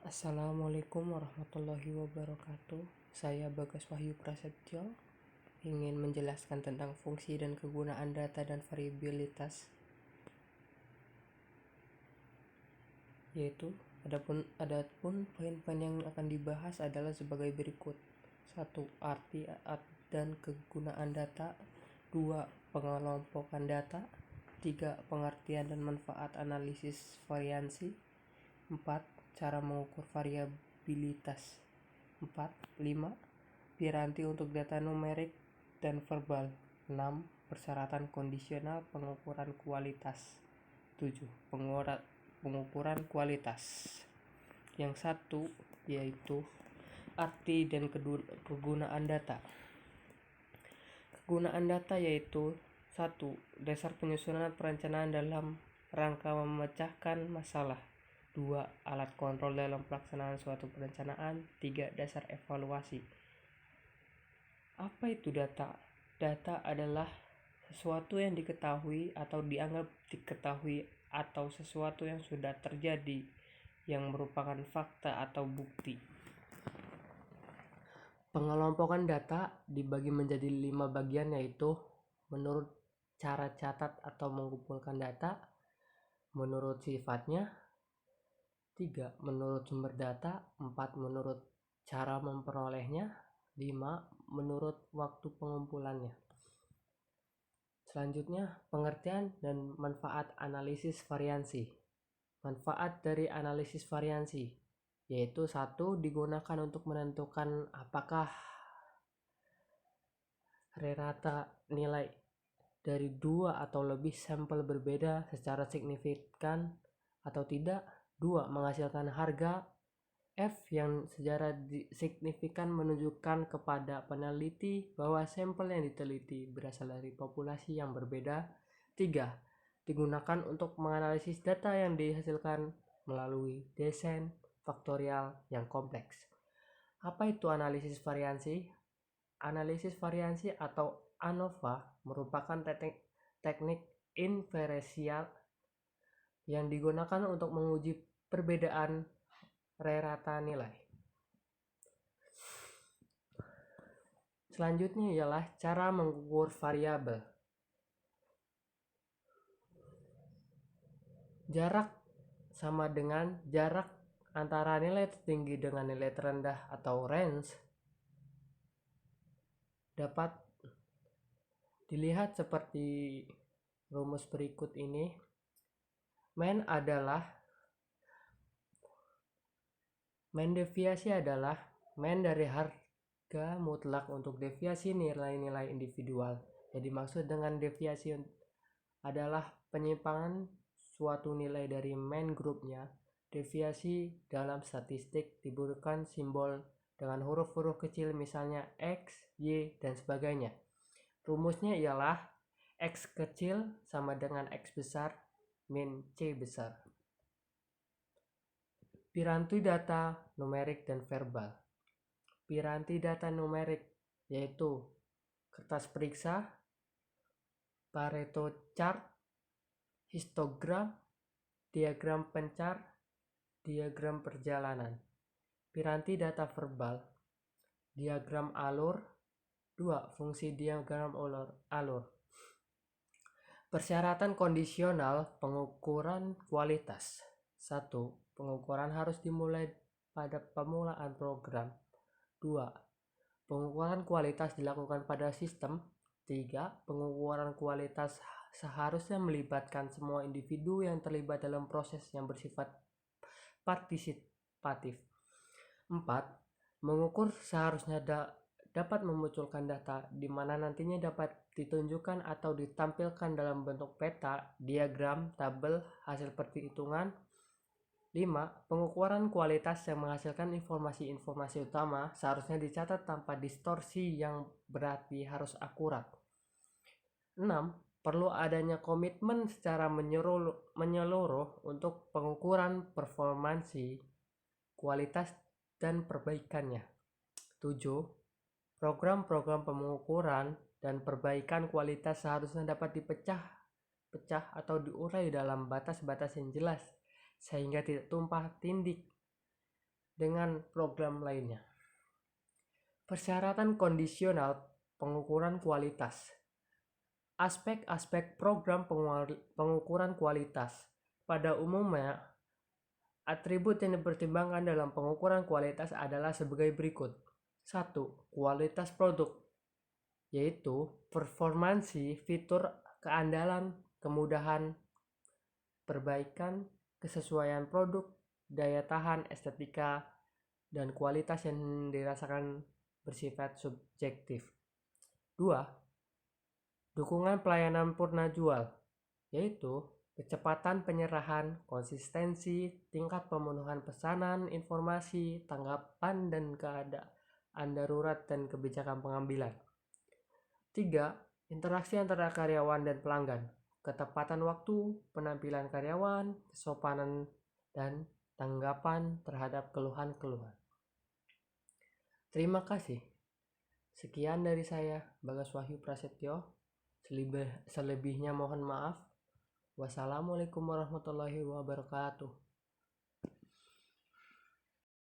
Assalamualaikum warahmatullahi wabarakatuh. Saya Bagas Wahyu Prasetyo ingin menjelaskan tentang fungsi dan kegunaan data dan variabilitas, yaitu adapun poin-poin yang akan dibahas adalah sebagai berikut. 1. Arti dan kegunaan data. 2. Pengelompokan data. 3. Pengertian dan manfaat analisis variansi. 4. Cara mengukur variabilitas. 5. Piranti untuk data numerik dan verbal. 6. Persyaratan kondisional pengukuran kualitas. 7. Pengukuran kualitas. Yang satu yaitu arti dan kegunaan data. Kegunaan data yaitu 1. Dasar penyusunan perencanaan dalam rangka memecahkan masalah. 2. Alat kontrol dalam pelaksanaan suatu perencanaan. 3. Dasar evaluasi. Apa itu data? Data adalah sesuatu yang diketahui atau dianggap diketahui atau sesuatu yang sudah terjadi yang merupakan fakta atau bukti. Pengelompokan data dibagi menjadi 5 bagian, yaitu menurut cara catat atau mengumpulkan data, menurut sifatnya, 3. Menurut sumber data, 4. Menurut cara memperolehnya, 5. Menurut waktu pengumpulannya. Selanjutnya, pengertian dan manfaat analisis variansi. Manfaat dari analisis variansi yaitu 1. Digunakan untuk menentukan apakah rata nilai dari 2 atau lebih sampel berbeda secara signifikan atau tidak. 2. Menghasilkan harga F yang secara signifikan menunjukkan kepada peneliti bahwa sampel yang diteliti berasal dari populasi yang berbeda. 3. Digunakan untuk menganalisis data yang dihasilkan melalui desain faktorial yang kompleks. Apa itu analisis variansi? Analisis variansi atau ANOVA merupakan teknik inferensial yang digunakan untuk menguji perbedaan rata nilai. Selanjutnya ialah cara mengukur variabel. Jarak sama dengan jarak antara nilai tertinggi dengan nilai terendah atau range dapat dilihat seperti rumus berikut ini. Mean deviasi adalah mean dari harga mutlak untuk deviasi nilai-nilai individual. Yang dimaksud dengan deviasi adalah penyimpangan suatu nilai dari mean grupnya. Deviasi dalam statistik diberikan simbol dengan huruf-huruf kecil, misalnya X, Y, dan sebagainya. Rumusnya ialah X kecil sama dengan X besar min C besar. Piranti data numerik dan verbal. Piranti data numerik yaitu kertas periksa, Pareto chart, histogram, diagram pencar, diagram perjalanan. Piranti data verbal, diagram alur. 2. Fungsi diagram alur. Persyaratan kondisional pengukuran kualitas. 1. Pengukuran harus dimulai pada pemulaan program. 2. Pengukuran kualitas dilakukan pada sistem. 3. Pengukuran kualitas seharusnya melibatkan semua individu yang terlibat dalam proses yang bersifat partisipatif. 4. Mengukur seharusnya dapat memunculkan data di mana nantinya dapat ditunjukkan atau ditampilkan dalam bentuk peta, diagram, tabel, hasil perhitungan. 5. Pengukuran kualitas yang menghasilkan informasi-informasi utama seharusnya dicatat tanpa distorsi yang berarti harus akurat. 6. Perlu adanya komitmen secara menyeluruh untuk pengukuran performansi, kualitas, dan perbaikannya. 7. Program-program pengukuran dan perbaikan kualitas seharusnya dapat dipecah atau diurai dalam batas-batas yang jelas sehingga tidak tumpah tindih dengan program lainnya. Persyaratan kondisional pengukuran kualitas. Aspek-aspek program pengukuran kualitas. Pada umumnya, atribut yang dipertimbangkan dalam pengukuran kualitas adalah sebagai berikut. 1. Kualitas produk, yaitu performansi, fitur, keandalan, kemudahan, perbaikan, kesesuaian produk, daya tahan, estetika, dan kualitas yang dirasakan bersifat subjektif. 2. Dukungan pelayanan purna jual, yaitu kecepatan penyerahan, konsistensi, tingkat pemenuhan pesanan, informasi, tanggapan, dan keadaan darurat dan kebijakan pengambilan. 3. Interaksi antara karyawan dan pelanggan, ketepatan waktu, penampilan karyawan, kesopanan, dan tanggapan terhadap keluhan-keluhan. Terima kasih. Sekian dari saya, Bagas Wahyu Prasetyo. Selebihnya mohon maaf. Wassalamualaikum warahmatullahi wabarakatuh.